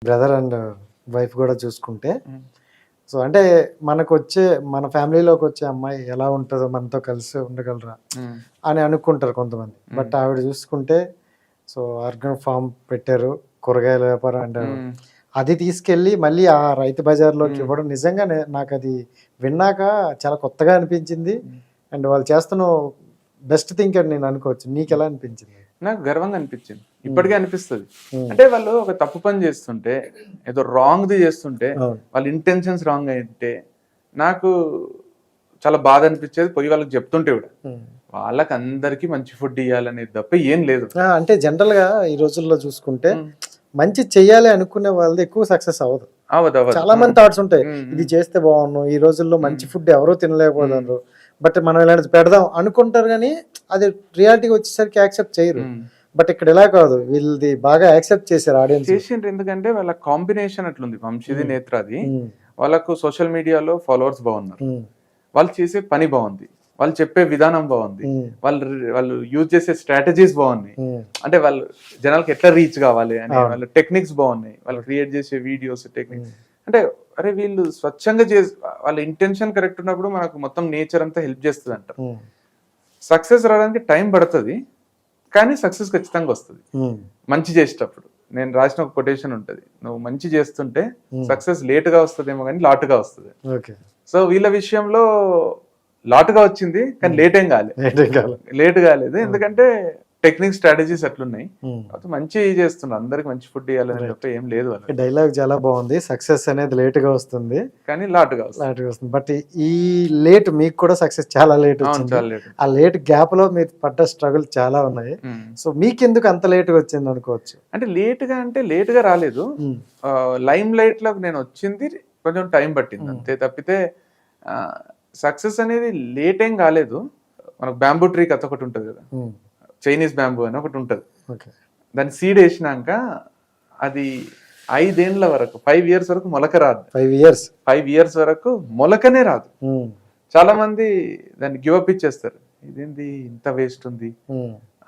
Brother and wife కూడా చూసుకుంటే, so అంటే మనకొచ్చే మన ఫ్యామిలీలోకి వచ్చే అమ్మాయి ఎలా ఉంటుందో మనతో కలిసి ఉండగలరా అని అనుకుంటారు కొంతమంది. బట్ ఆవిడ చూసుకుంటే సో ఆర్గానిక్ ఫామ్ పెట్టారు, కూరగాయల వ్యాపారం అంటారు. అది తీసుకెళ్ళి మళ్ళీ ఆ రైతు బజార్లోకి ఇవ్వడం నిజంగా నాకు అది విన్నాక చాలా కొత్తగా అనిపించింది. అండ్ వాళ్ళు చేస్తున్న బెస్ట్ థింక్ అని నేను అనుకోవచ్చు. నీకు ఎలా అనిపించింది? నాకు గర్వంగా అనిపించింది, ఇప్పటికే అనిపిస్తుంది. అంటే వాళ్ళు ఒక తప్పు పని చేస్తుంటే, ఏదో రాంగ్ది చేస్తుంటే, వాళ్ళ ఇంటెన్షన్స్ రాంగ్ అయితే నాకు చాలా బాధ అనిపించేది. పోయి వాళ్ళకి చెప్తుంటే కూడా వాళ్ళకి అందరికీ మంచి ఫుడ్ ఇవ్వాలనేది తప్ప ఏం లేదు. అంటే జనరల్ గా ఈ రోజుల్లో చూసుకుంటే మంచి చెయ్యాలి అనుకునే వాళ్ళది ఎక్కువ సక్సెస్ అవ్వదు. చాలా మంది థాట్స్ ఉంటాయి, ఇది చేస్తే బాగున్నాను, ఈ రోజుల్లో మంచి ఫుడ్ ఎవరో తినలేకపోతున్నారు, బట్ మనం ఇలాంటిది పెడదాం అనుకుంటారు కానీ అది రియాలిటీకి వచ్చేసరికి యాక్సెప్ట్ చేయరు. బట్ ఇక్కడ ఎలా కాదు, వీళ్ళది బాగా యాక్సెప్ట్ చేశారు ఆడియన్స్. చేసిండ్రు, ఎందుకంటే వాళ్ళ కాంబినేషన్ అట్లుంది. వంశీది నేత్రాది, వాళ్ళకు సోషల్ మీడియాలో ఫాలోవర్స్ బాగున్నారు, వాళ్ళు చేసే పని బాగుంది, వాళ్ళు చెప్పే విధానం బాగుంది, వాళ్ళు యూజ్ చేసే స్ట్రాటజీస్ బాగున్నాయి. అంటే వాళ్ళు జనాలకి ఎట్లా రీచ్ కావాలి అని వాళ్ళ టెక్నిక్స్ బాగున్నాయి, వాళ్ళు క్రియేట్ చేసే వీడియోస్ టెక్నిక్స్. అంటే అరే వీళ్ళు స్వచ్ఛంగా చేసి వాళ్ళ ఇంటెన్షన్ కరెక్ట్ ఉన్నప్పుడు మనకు మొత్తం నేచర్ అంతా హెల్ప్ చేస్తుంది అంటారు. సక్సెస్ రావడానికి టైం పడుతుంది, కానీ సక్సెస్ ఖచ్చితంగా వస్తుంది మంచి చేసేటప్పుడు. నేను రాసిన ఒక కొటేషన్ ఉంటుంది, నువ్వు మంచి చేస్తుంటే సక్సెస్ లేటుగా వస్తుందేమో కానీ లాటుగా వస్తుంది. సో వీళ్ళ విషయంలో లాటుగా వచ్చింది, కానీ లేట్ కాలేదు. ఎందుకంటే టెక్నిక్ స్ట్రాటజీస్ అట్లున్నాయి, మంచి చేస్తున్నారు, అందరికి మంచి ఫుడ్ ఇవ్వాలని తప్ప ఏం లేదు. డైలాగ్ చాలా బాగుంది, సక్సెస్ అనేది లేట్ గా వస్తుంది కానీ లాటుగా వస్తుంది. బట్ ఈ లేట్ మీకు కూడా సక్సెస్ చాలా లేట్ వచ్చింది. ఆ లేట్ గ్యాప్ లో మీరు పడ్డ స్ట్రగుల్ చాలా ఉన్నాయి. సో మీకు ఎందుకు అంత లేట్ గా వచ్చింది అనుకోవచ్చు? అంటే లేట్ గా రాలేదు, లైమ్ లైట్ లోకి నేను వచ్చింది కొంచెం టైం పట్టింది అంతే తప్పితే సక్సెస్ అనేది లేట్ ఏం కాలేదు. మనకు బ్యాంబూ ట్రీ కథ ఒకటి ఉంటుంది కదా, చైనీస్ బ్యాంబూ అని ఒకటి ఉంటుంది. దాన్ని సీడ్ వేసినాక అది 5 ఏళ్ల వరకు 5 years వరకు మొలక రాదు. 5 years వరకు మొలకనే రాదు. చాలా మంది దాన్ని గివ్ అప్ ఇచ్చేస్తారు, ఇదేంది ఇంత వేస్ట్ ఉంది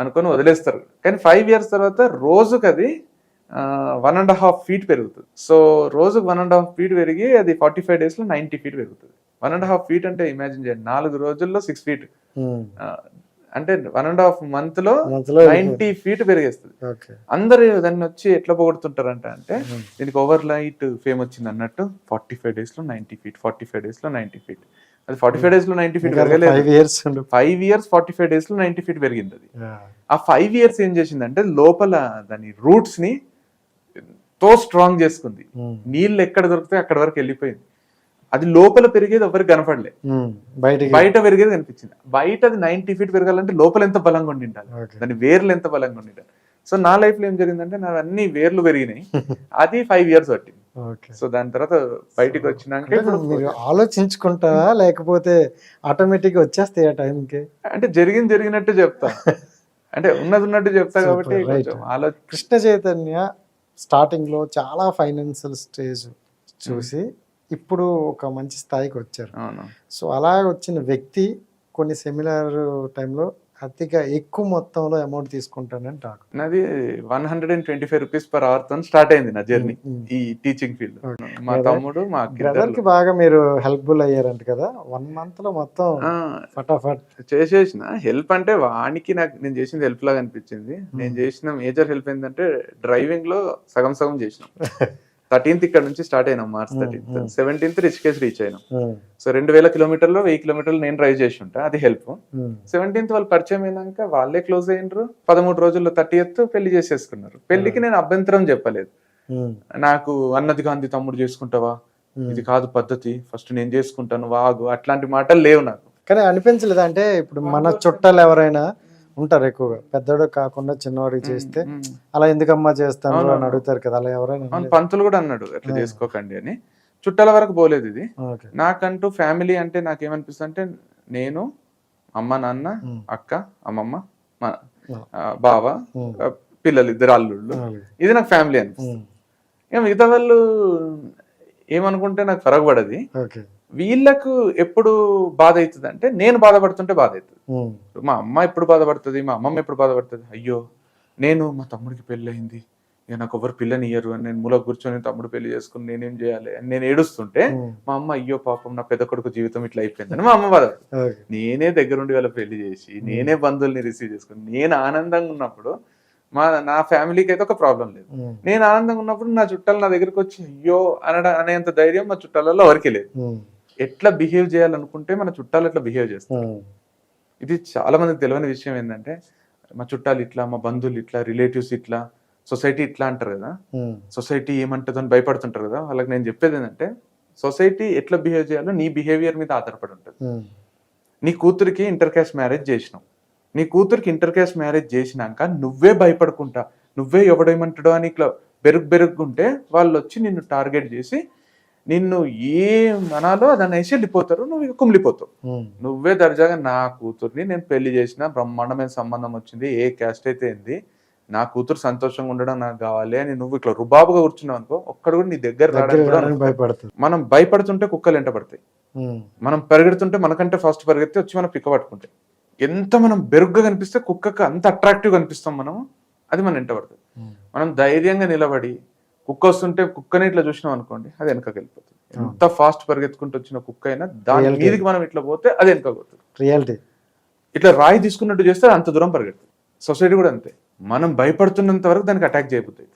అనుకొని వదిలేస్తారు. కానీ 5 years తర్వాత రోజుకి అది 1.5 feet పెరుగుతుంది. సో రోజుకు 1.5 feet పెరిగి అది 45 days లో 90 feet పెరుగుతుంది. 1.5 feet అంటే ఇమాజిన్ చేయండి, 4 రోజుల్లో 6 feet, అంటే 1.5 month లో 90 feet పెరిగేస్తుంది. అందరు దాన్ని వచ్చి ఎట్లా పొగుడుతుంటారంట అంటే దీనికి ఓవర్ నైట్ ఫేమ్ వచ్చింది అన్నట్టు. 45 days లో 90 feet, 45 days లో 90 feet. అది 45 days లో 90 feet పెరగలేదు, 5 years 45 days లో 90 feet పెరిగింది. అది ఆ 5 years ఏం చేసిందంటే లోపల దాని రూట్స్ ని ఎంతో స్ట్రాంగ్ చేసుకుంది. నీళ్ళు ఎక్కడ దొరికితే అక్కడ వరకు వెళ్ళిపోయింది. అది లోపల పెరిగేది ఎవరికి కనపడలే, బయట పెరిగేది కనిపించింది. బయట అది 90 feet పెరగాలంటే లోపల ఎంత బలంగా ఉండి ఉండాలి, దాని వేర్లు ఎంత బలంగా ఉండి ఉండాలి. సో నా లైఫ్ లో ఏం జరిగిందంటే నా అన్ని వేర్లు పెరిగినాయి, అది 5 years పట్టింది. సో దాని తర్వాత బయటికి వచ్చినాక ఆలోచించుకుంటా లేకపోతే ఆటోమేటిక్ గా వచ్చేస్తాయి ఆ టైంకి. అంటే జరిగినట్టు చెప్తా, అంటే ఉన్నట్టు చెప్తా కాబట్టి కృష్ణ చైతన్య స్టార్టింగ్ లో చాలా ఫైనాన్షియల్ స్టేజ్ చూసి ఇప్పుడు ఒక మంచి స్థాయికి వచ్చారు. సో అలా వచ్చిన వ్యక్తి కొన్ని సెమినార్ టైంలో అతిగా ఎక్కువ మొత్తంలో అమౌంట్ తీసుకుంటానని టాక్. నాది 125 rupees per hour తో స్టార్ట్ అయింది నా జర్నీ ఈ టీచింగ్ ఫీల్డ్. మా తమ్ముడు మా బ్రదర్ కి బాగా మీరు హెల్ప్ఫుల్ అయ్యారంట కదా 1 month లో మొత్తం ఫటాఫట్ చేసేసిన. హెల్ప్ అంటే వానికి నాకు నేను చేసింది హెల్ప్ లాగా అనిపించింది. నేను చేసిన మేజర్ హెల్ప్ ఏంటంటే డ్రైవింగ్ లో సగం చేసినాం. 13th ఇక్కడ నుంచి స్టార్ట్ అయినాం, March 13th. 17th Rishikesh reach అయినాం. సో 2000 kilometers 1000 kilometers నేను డ్రైవ్ చేసి ఉంటా, అది హెల్ప్. 17th వాళ్ళు పరిచయం అయినాక వాళ్ళే క్లోజ్ అయినరు. 13 రోజుల్లో 30th పెళ్లి చేసేసుకున్నారు. పెళ్లికి నేను అభ్యంతరం చెప్పలేదు, నాకు అన్నది గాంధీ తమ్ముడు చేసుకుంటావా, ఇది కాదు పద్ధతి, ఫస్ట్ నేను చేసుకుంటాను వాగు, అట్లాంటి మాటలు లేవు నాకు. కానీ అనిపించలేదు అంటే ఇప్పుడు మన చుట్టాలు ఎవరైనా ఉంటారు ఎక్కువగా, పెద్దోడు కాకుండా చిన్నవాడికి చేస్తే అలా ఎందుకమ్మా చేస్తాను అని అడుగుతారు కదా, అలా ఎవరైనా? పంతులు కూడా అన్నాడు అట్లా చేసుకోకండి అని. చుట్టాల వరకు పోలేదు ఇది. నాకంటూ ఫ్యామిలీ అంటే నాకేమనిపిస్తుంది అంటే నేను అమ్మ నాన్న అక్క అమ్మమ్మ బావ పిల్లలు 2 అల్లుళ్ళు, ఇది నాకు ఫ్యామిలీ అనిపిస్తుంది. ఇక మిగతా వాళ్ళు ఏమనుకుంటే నాకు ఫరక్ పడది. వీళ్ళకు ఎప్పుడు బాధ అవుతుంది అంటే నేను బాధపడుతుంటే బాధ అవుతుంది. మా అమ్మ ఎప్పుడు బాధపడుతుంది, మా అమ్మమ్మ ఎప్పుడు బాధపడుతుంది, అయ్యో నేను మా తమ్ముడికి పెళ్ళి అయింది ఇక నాకు ఎవరు పిల్లని ఇయ్యరు అని నేను మూల కూర్చొని తమ్ముడు పెళ్లి చేసుకుని నేనేం చేయాలి అని నేను ఏడుస్తుంటే మా అమ్మ అయ్యో పాపం నా పెద్ద కొడుకు జీవితం ఇట్లా అయిపోయిందని మా అమ్మ బాధ. నేనే దగ్గరుండి వాళ్ళ పెళ్లి చేసి నేనే బంధువుల్ని రిసీవ్ చేసుకుని నేను ఆనందంగా ఉన్నప్పుడు నా ఫ్యామిలీకి అయితే ఒక ప్రాబ్లం లేదు. నేను ఆనందంగా ఉన్నప్పుడు నా చుట్టాలు నా దగ్గరికి వచ్చి అయ్యో అనేంత ధైర్యం మా చుట్టాలలో ఎవరికి లేదు. ఎట్లా బిహేవ్ చేయాలనుకుంటే మన చుట్టాలు ఎట్లా బిహేవ్ చేస్తారు. ఇది చాలా మందికి తెలియని విషయం ఏంటంటే మా చుట్టాలు ఇట్లా, మా బంధువులు ఇట్లా, రిలేటివ్స్ ఇట్లా, సొసైటీ ఇట్లా అంటారు కదా, సొసైటీ ఏమంటుందో అని భయపడుతుంటారు కదా. వాళ్ళకి నేను చెప్పేది ఏంటంటే సొసైటీ ఎట్లా బిహేవ్ చేయాలో నీ బిహేవియర్ మీద ఆధారపడి ఉంటుంది. నీ కూతురికి ఇంటర్ క్యాస్ట్ మ్యారేజ్ చేసినావు, నీ కూతురికి ఇంటర్ క్యాస్ట్ మ్యారేజ్ చేసినాక నువ్వే భయపడుకుంటా, నువ్వే ఎవడేమంటాడో అని ఇట్లా బెరుగుంటే వాళ్ళు వచ్చి నిన్ను టార్గెట్ చేసి నిన్ను ఏం అనాలో దాన్ని వేసి వెళ్ళిపోతారు, నువ్వు ఇక కుమిలిపోతావు. నువ్వే దర్జాగా నా కూతుర్ని నేను పెళ్లి చేసిన, బ్రహ్మాండమైన సంబంధం వచ్చింది, ఏ క్యాస్ట్ అయితే ఏంది, నా కూతురు సంతోషంగా ఉండడం నాకు కావాలి అని నువ్వు ఇట్లా రుబాబుగా కూర్చున్నావు అనుకో, ఒక్కడు కూడా నీ దగ్గర రావడానికి భయపడుతుంది. మనం భయపడుతుంటే కుక్కలు ఎంట పడతాయి, మనం పరిగెడుతుంటే మనకంటే ఫస్ట్ పరిగెత్తి వచ్చి మనం పిక్క పట్టుకుంటాయి. ఎంత మనం బెరుగ్గా కనిపిస్తే కుక్కకు అంత అట్రాక్టివ్ కనిపిస్తాం మనం, అది మనం ఎంట పడుతుంది. మనం ధైర్యంగా నిలబడి కుక్క వస్తుంటే కుక్కని ఇట్లా చూసినాం అనుకోండి, అది వెనకకి వెళ్ళిపోతుంది. ఎంత ఫాస్ట్ పరిగెత్తుకుంటూ వచ్చిన కుక్క అయినా దాని మీదకి మనం ఇట్లా పోతే అది వెనకపోతుంది. రియాలిటీ ఇట్లా రాయి తీసుకున్నట్టు చేస్తే అంత దూరం పరిగెడుతుంది. సొసైటీ కూడా అంతే, మనం భయపడుతున్నంత వరకు దానికి అటాక్ చేయబోతుంది.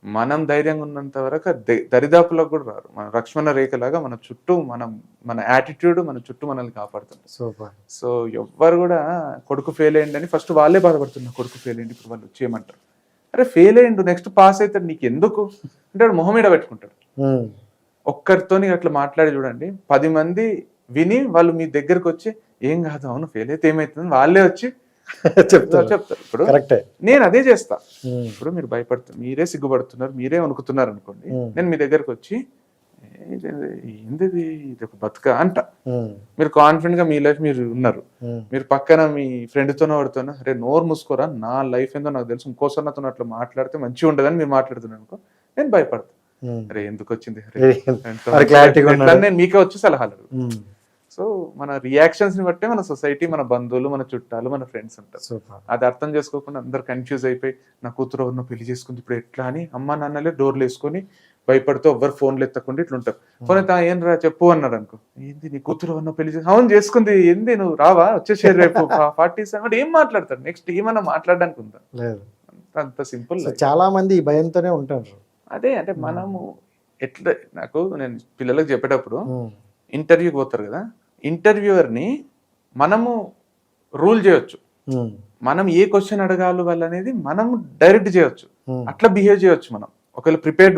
మనం ధైర్యంగా ఉన్నంత వరకు దరిదాపులకు కూడా రారు. మన లక్ష్మణ రేఖలాగా మన చుట్టూ మన యాటిట్యూడ్ మన చుట్టూ మనల్ని కాపాడుతుంది. సో ఎవ్వరు కూడా కొడుకు ఫెయిల్ అయ్యింది అని ఫస్ట్ వాళ్ళే బాధపడుతున్నారు. కొడుకు ఫెయిల్ అయ్యింది, ఇప్పుడు వాళ్ళు వచ్చేయమంటారు. అరే ఫెయిల్ అయ్యిండు, నెక్స్ట్ పాస్ అవుతాడు, నీకు ఎందుకు అంటే వాడు మొహం మీద పెట్టుకుంటాడు. ఒక్కరితోని అట్లా మాట్లాడి చూడండి, 10 మంది విని వాళ్ళు మీ దగ్గరకు వచ్చి ఏం కాదు, అవును ఫెయిల్ అయితే ఏమైతుంది వాళ్ళే వచ్చి చెప్తారు. ఇప్పుడు నేను అదే చేస్తా. ఇప్పుడు మీరు భయపడుతున్నారు, మీరే సిగ్గుపడుతున్నారు, మీరే వణుకుతున్నారు అనుకోండి, నేను మీ దగ్గరకు వచ్చి ఏంది ఇది ఒక బతుక అంట. మీరు కాన్ఫిడెంట్ గా మీ లైఫ్ మీరు ఉన్నారు, మీరు పక్కన మీ ఫ్రెండ్ తోనో వాడుతున్నా, అరే నోరు మూసుకోరా, నా లైఫ్ ఏందో నాకు తెలుసు, ఇంకోసారి నాతో అట్లా మాట్లాడితే మంచిగా ఉండదని మీరు మాట్లాడుతున్నారు అనుకో, నేను భయపడతాను. అరే ఎందుకు వచ్చింది, నేను మీకే వచ్చి సలహాలు. సో మన రియాక్షన్స్ ని బట్టే మన సొసైటీ, మన బంధువులు, మన చుట్టాలు, మన ఫ్రెండ్స్ ఉంటారు. అది అర్థం చేసుకోకుండా అందరు కన్ఫ్యూజ్ అయిపోయి నా కూతురు ఎవరినో పెళ్లి చేసుకుంది ఇప్పుడు ఎట్లా అని అమ్మా నాన్నలే డోర్లు వేసుకొని భయపడుతూ ఎవ్వరు ఫోన్లు ఎత్తకుండా ఇట్లుంటారు. ఫోన్ అయితే ఏం రా చెప్పు అన్నారు అనుకో, ఏంది నీ కూతురు ఎవరినో పెళ్లి చేసి, అవును చేసుకుంది, ఏంది నువ్వు రావా వచ్చేసే రేపు 47 ఏం మాట్లాడతారు, నెక్స్ట్ ఏమన్నా మాట్లాడడానికి ఉందా, అంత సింపుల్. చాలా మంది ఈ భయంతోనే ఉంటారు. అదే అంటే మనము ఎట్లా, నేను పిల్లలకు చెప్పేటప్పుడు ఇంటర్వ్యూకి పోతారు కదా, ఇంటర్వ్యూవర్ని మనము రూల్ చేయొచ్చు, మనం ఏ క్వశ్చన్ అడగాలి వాళ్ళు అనేది మనం డైరెక్ట్ చేయొచ్చు, అట్లా బిహేవ్ చేయొచ్చు. మనం ఒకవేళ ప్రిపేర్డ్